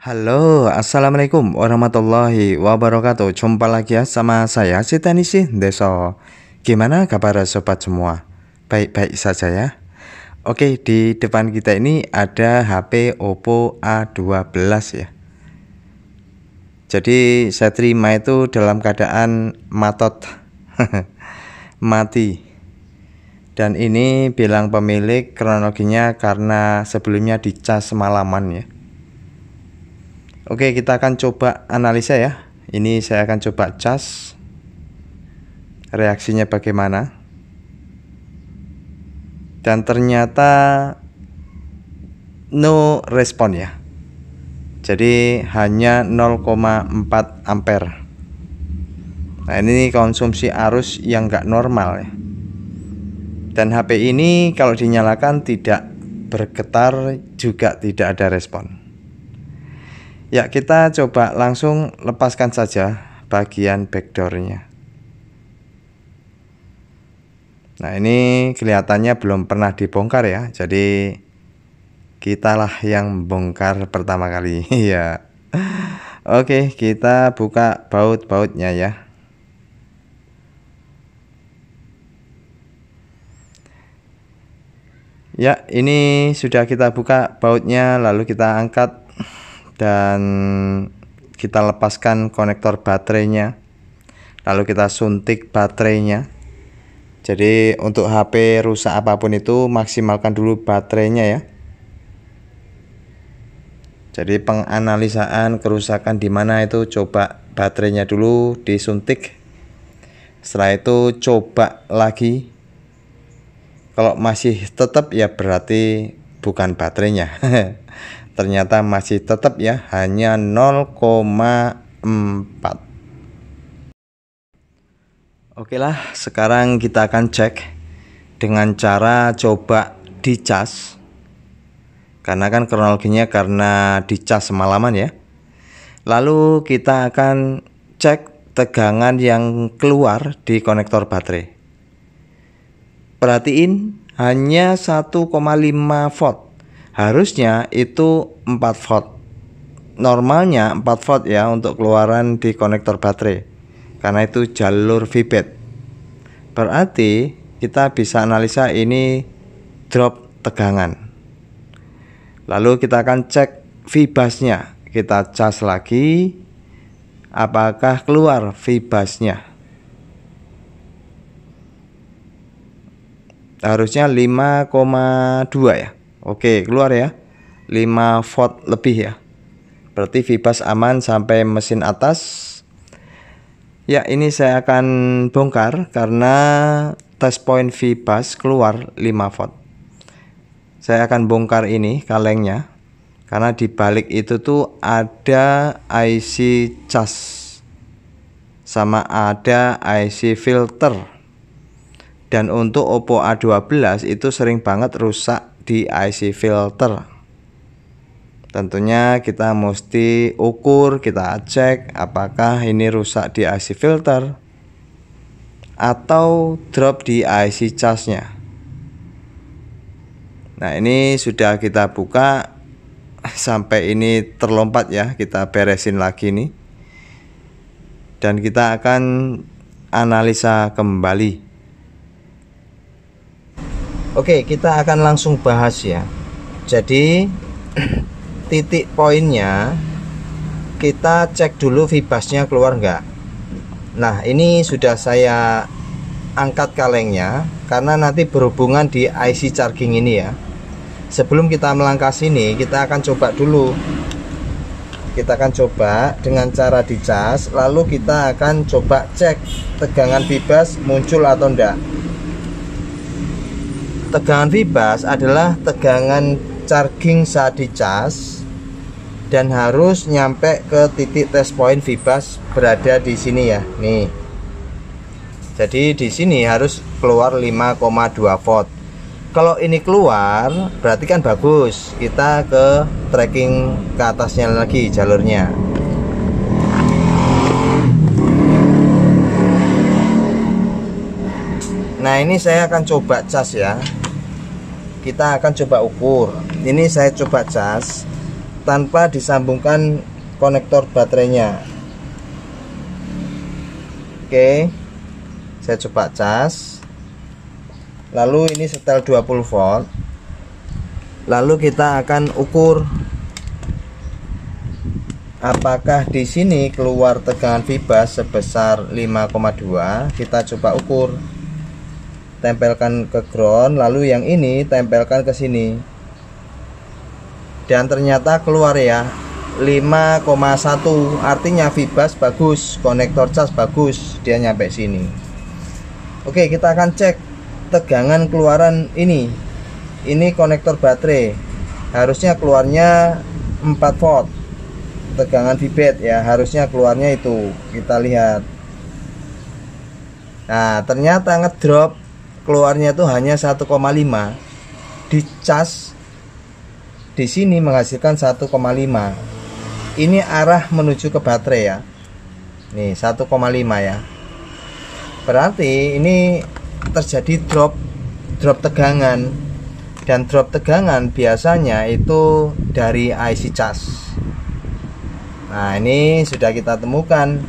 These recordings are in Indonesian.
Halo, assalamualaikum warahmatullahi wabarakatuh. Jumpa lagi ya sama saya si Tanisi Deso. Gimana kabar sobat semua? Baik-baik saja ya. Oke, di depan kita ini ada HP Oppo A12 ya. Jadi saya terima itu dalam keadaan matot mati. Dan ini bilang pemilik kronologinya karena sebelumnya dicas semalaman ya. Oke, kita akan coba analisa ya. Ini saya akan coba cas. Reaksinya bagaimana? Dan ternyata no respon ya. Jadi hanya 0,4 ampere. Nah, ini konsumsi arus yang enggak normal ya. Dan HP ini kalau dinyalakan tidak bergetar, juga tidak ada respon. Ya, kita coba langsung lepaskan saja bagian backdoornya. Nah, ini kelihatannya belum pernah dibongkar ya. Jadi kitalah yang bongkar pertama kali ya. Oke, kita buka baut-bautnya ya. Ya, ini sudah kita buka bautnya, lalu kita angkat dan kita lepaskan konektor baterainya, lalu kita suntik baterainya. Jadi untuk HP rusak apapun itu maksimalkan dulu baterainya ya. Jadi penganalisaan kerusakan di mana itu coba baterainya dulu disuntik. Setelah itu coba lagi. Kalau masih tetap ya berarti bukan baterainya. Ternyata masih tetap ya, hanya 0,4. Oke lah, sekarang kita akan cek dengan cara coba dicas. Karena kan kronologinya karena dicas semalaman ya. Lalu kita akan cek tegangan yang keluar di konektor baterai. Perhatiin hanya 1,5 volt. Harusnya itu 4 volt. Normalnya 4 volt ya untuk keluaran di konektor baterai. Karena itu jalur VBAT. Berarti kita bisa analisa ini drop tegangan. Lalu kita akan cek vibasnya. Kita cas lagi. Apakah keluar vibasnya? Harusnya 5,2 ya. Oke, keluar ya. 5 volt lebih ya. Berarti vibas aman sampai mesin atas. Ya, ini saya akan bongkar karena test point vibas keluar 5 volt. Saya akan bongkar ini kalengnya. Karena di balik itu tuh ada IC cas. Sama ada IC filter. Dan untuk Oppo A12 itu sering banget rusak di IC filter. Tentunya kita mesti ukur, kita cek apakah ini rusak di IC filter atau drop di IC casnya. Nah, ini sudah kita buka sampai ini terlompat ya, kita beresin lagi nih. Dan kita akan analisa kembali. Oke, kita akan langsung bahas ya. Jadi titik poinnya kita cek dulu vibasnya keluar enggak. Nah, ini sudah saya angkat kalengnya karena nanti berhubungan di IC charging ini ya. Sebelum kita melangkah sini, kita akan coba dulu. Kita akan coba dengan cara dicas, lalu kita akan coba cek tegangan vibas muncul atau enggak. Tegangan vibas adalah tegangan charging saat dicas dan harus nyampe ke titik test point vibas berada di sini ya. Nih. Jadi di sini harus keluar 5,2 volt. Kalau ini keluar berarti kan bagus. Kita ke tracking ke atasnya lagi jalurnya. Nah, ini saya akan coba cas ya. Kita akan coba ukur. Ini saya coba cas. tanpa disambungkan konektor baterainya. Oke, saya coba cas. Lalu ini setel 20 volt. Lalu kita akan ukur apakah di sini keluar tegangan fibas sebesar 5,2. Kita coba ukur. Tempelkan ke ground, lalu yang ini tempelkan ke sini. Dan ternyata keluar ya 5,1, artinya fibas bagus, konektor cas bagus, dia nyampe sini. Oke, kita akan cek tegangan keluaran ini. Ini konektor baterai, harusnya keluarnya 4 volt. Tegangan vibet ya, harusnya keluarnya itu. Kita lihat. Nah, ternyata ngedrop, keluarnya itu hanya 1,5. Dicas di sini menghasilkan 1,5. Ini arah menuju ke baterai ya. Nih 1,5 ya. Berarti ini terjadi drop tegangan. Dan drop tegangan biasanya itu dari IC cas. Nah, ini sudah kita temukan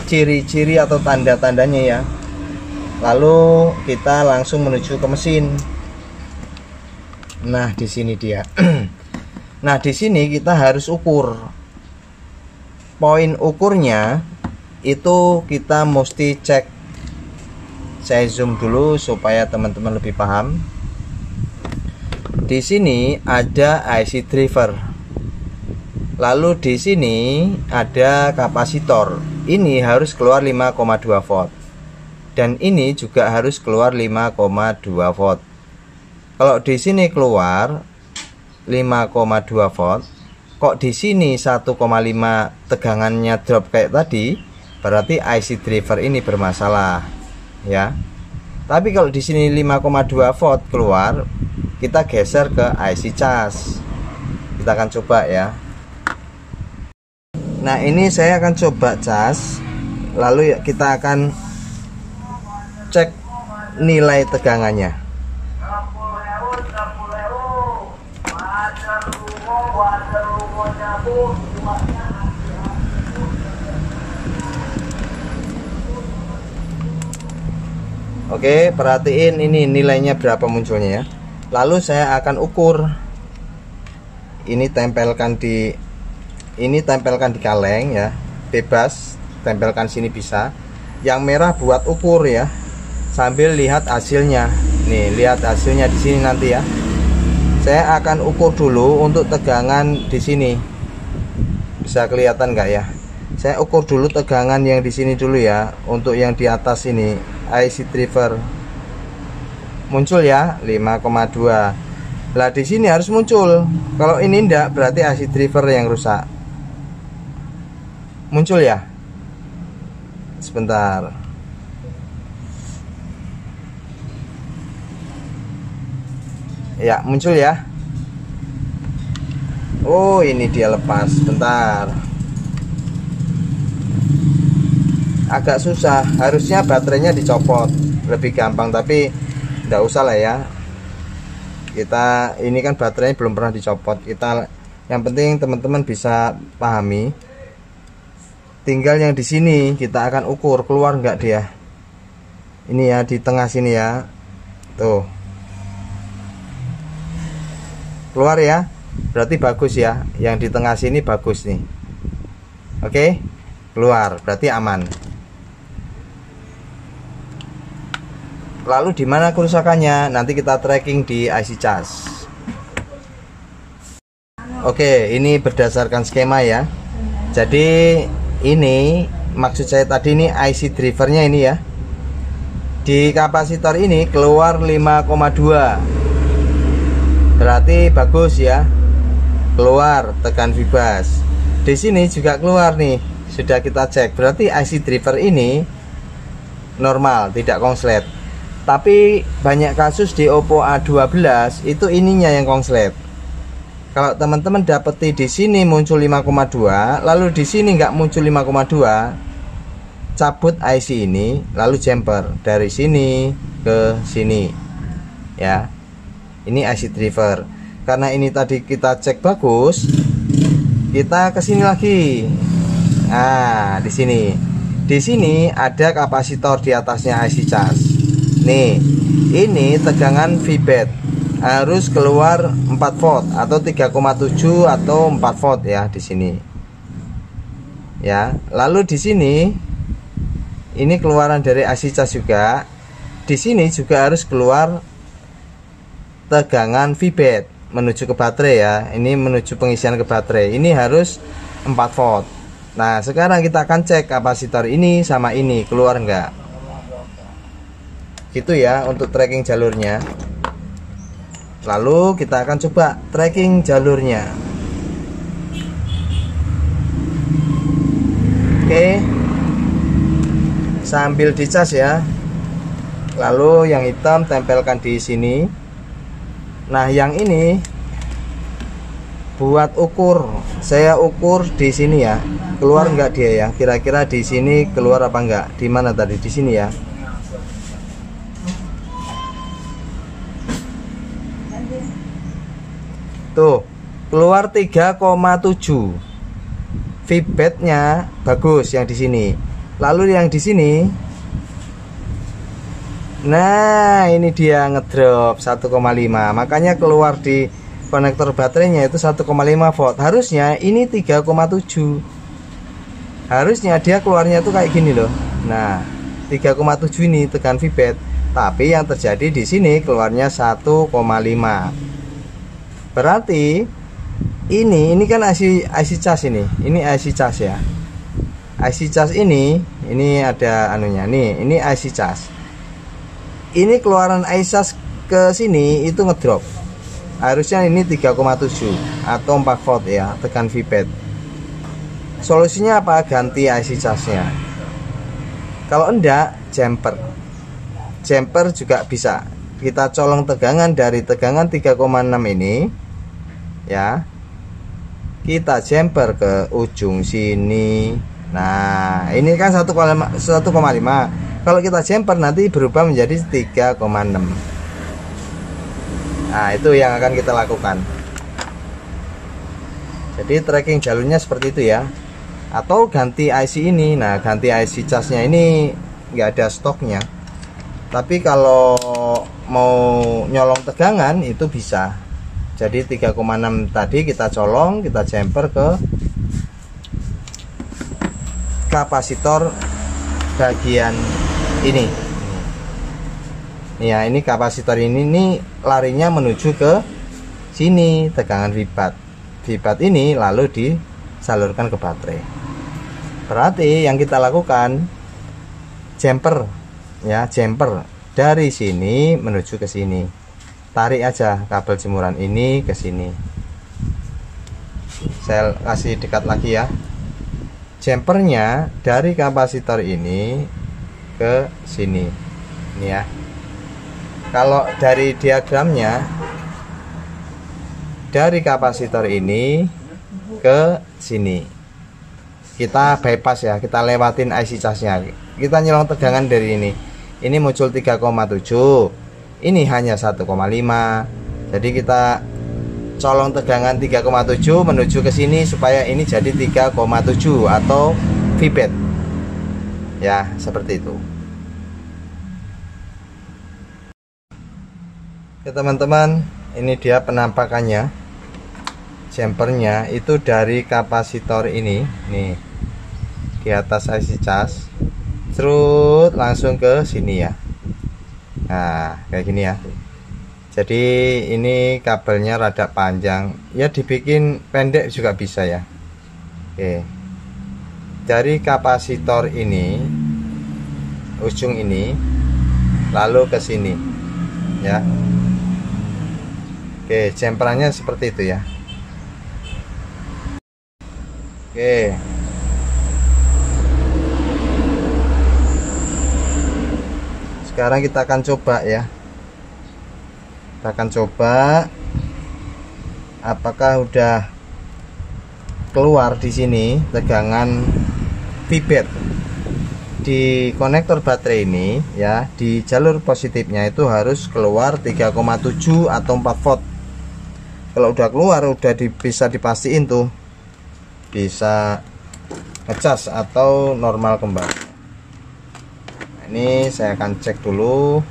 ciri-ciri atau tanda-tandanya ya. Lalu kita langsung menuju ke mesin. Nah, di sini dia. Nah, di sini kita harus ukur. Poin ukurnya itu kita mesti cek. Saya zoom dulu supaya teman-teman lebih paham. Di sini ada IC driver. Lalu di sini ada kapasitor. Ini harus keluar 5,2 volt. Dan ini juga harus keluar 5,2 volt. Kalau di sini keluar 5,2 volt, kok di sini 1,5 tegangannya drop kayak tadi, berarti IC driver ini bermasalah, ya. Tapi kalau di sini 5,2 volt keluar, kita geser ke IC cas. Kita akan coba ya. Nah, ini saya akan coba cas. Lalu kita akan cek nilai tegangannya. Oke, perhatiin ini nilainya berapa munculnya ya. Lalu saya akan ukur. Ini tempelkan di kaleng ya. Bebas, tempelkan sini bisa. Yang merah buat ukur ya. Sambil lihat hasilnya. Nih, lihat hasilnya di sini nanti ya. Saya akan ukur dulu untuk tegangan di sini. Bisa kelihatan nggak ya? Saya ukur dulu tegangan yang di sini dulu ya. Untuk yang di atas ini, IC driver. Muncul ya, 5,2. Lah di sini harus muncul. Kalau ini enggak, berarti IC driver yang rusak. Muncul ya? Sebentar. Ya, muncul ya. Oh, ini dia lepas. Bentar. Agak susah. Harusnya baterainya dicopot. Lebih gampang, tapi enggak usah lah ya. Kita ini kan baterainya belum pernah dicopot. Yang penting teman-teman bisa pahami. Tinggal yang di sini kita akan ukur keluar enggak dia. Ini ya, di tengah sini ya. Tuh. Keluar ya, berarti bagus ya. Yang di tengah sini bagus nih. Oke, keluar, berarti aman. Lalu di mana kerusakannya? Nanti kita tracking di IC cas. Oke, ini berdasarkan skema ya. Jadi ini maksud saya tadi ini IC drivernya ini ya. Di kapasitor ini keluar 5,2. Berarti bagus ya. Keluar tegangan fibas. Di sini juga keluar nih. Sudah kita cek. Berarti IC driver ini normal, tidak konslet. Tapi banyak kasus di Oppo A12 itu ininya yang konslet. Kalau teman-teman dapeti di sini muncul 5,2, lalu di sini nggak muncul 5,2, cabut IC ini, lalu jumper dari sini ke sini, ya. Ini IC driver. Karena ini tadi kita cek bagus, Kita ke sini lagi. Nah, di sini ada kapasitor di atasnya IC cas. Nih, ini tegangan VBAT harus keluar 4 volt atau 3,7 atau 4 volt ya di sini. Ya, lalu di sini ini keluaran dari IC cas juga. Di sini juga harus keluar tegangan VBAT menuju ke baterai ya. Ini menuju pengisian ke baterai. Ini harus 4 volt. Nah, sekarang kita akan cek kapasitor ini sama ini keluar enggak. Gitu ya untuk tracking jalurnya. Lalu kita akan coba tracking jalurnya. Oke. Sambil dicas ya. Lalu yang hitam tempelkan di sini. Nah, yang ini buat ukur, saya ukur di sini ya. Keluar enggak dia ya? Kira-kira di sini keluar apa enggak? Di mana tadi? Di sini ya. Tuh, keluar 3,7. VBAT-nya bagus yang di sini. Lalu yang di sini, nah ini dia ngedrop 1,5. Makanya keluar di konektor baterainya itu 1,5 volt. Harusnya ini 3,7. Harusnya dia keluarnya tuh kayak gini loh. Nah, 3,7 ini tekan VBAT. Tapi yang terjadi di sini keluarnya 1,5. Berarti ini kan IC cas ini. Ini IC cas ya. IC cas ini ada anunya nih. Ini IC cas. Ini keluaran IC cas ke sini itu ngedrop. Harusnya ini 3,7 atau 4 volt ya, tekan VBAT. Solusinya apa? Ganti IC casnya. Kalau enggak, jumper. Jumper juga bisa. Kita colong tegangan dari tegangan 3,6 ini ya. Kita jumper ke ujung sini. Nah, ini kan 1,5. Kalau kita jumper nanti berubah menjadi 3,6. Nah, itu yang akan kita lakukan. Jadi tracking jalurnya seperti itu ya. Atau ganti IC ini. Nah, ganti IC casnya ini nggak ada stoknya. Tapi kalau mau nyolong tegangan itu bisa. Jadi 3,6 tadi kita colong, kita jumper ke kapasitor bagian ini. Ya, ini kapasitor ini larinya menuju ke sini, tegangan VBAT ini lalu disalurkan ke baterai. Berarti yang kita lakukan jumper ya, jumper dari sini menuju ke sini. Tarik aja kabel jemuran ini ke sini. Saya kasih dekat lagi ya. Jumpernya dari kapasitor ini ke sini. Ini ya. Kalau dari diagramnya dari kapasitor ini ke sini. Kita bypass ya, kita lewatin IC casnya. Kita nyolong tegangan dari ini. Ini muncul 3,7. Ini hanya 1,5. Jadi kita colong tegangan 3,7 menuju ke sini supaya ini jadi 3,7 atau VBAT. Ya, seperti itu. Oke teman-teman, ini dia penampakannya. Jumpernya itu dari kapasitor ini, nih di atas IC cas, terus langsung ke sini ya. Nah, kayak gini ya. Jadi ini kabelnya rada panjang, ya dibikin pendek juga bisa ya. Oke, dari kapasitor ini, ujung ini, lalu ke sini, ya. Oke, jumperannya seperti itu ya. Oke. Sekarang kita akan coba ya. Kita akan coba apakah udah keluar di sini tegangan VBAT di konektor baterai ini ya. Di jalur positifnya itu harus keluar 3,7 atau 4 volt. Kalau udah keluar udah bisa dipastiin tuh bisa ngecas atau normal kembali. Nah, ini saya akan cek dulu.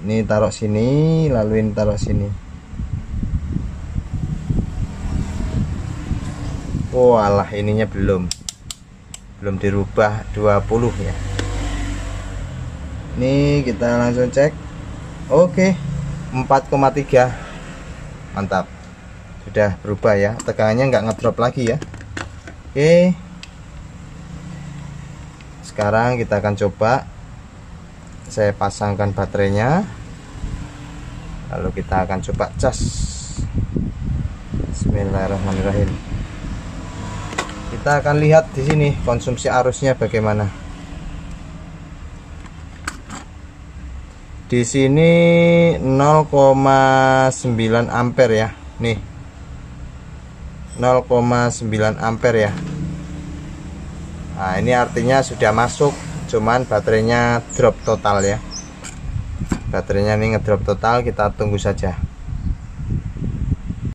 Ini taruh sini, lalu ini taruh sini. Oh alah, ininya belum dirubah 20 ya. Ini kita langsung cek. Oke, 4,3. Mantap, sudah berubah ya, tegangannya nggak ngedrop lagi ya. Oke, sekarang kita akan coba. Saya pasangkan baterainya, lalu kita akan coba cas. Bismillahirrahmanirrahim. Kita akan lihat di sini konsumsi arusnya bagaimana. Di sini 0,9 ampere ya. Nih. 0,9 ampere ya. Nah, ini artinya sudah masuk, cuman baterainya drop total ya. Baterainya ini ngedrop total, kita tunggu saja.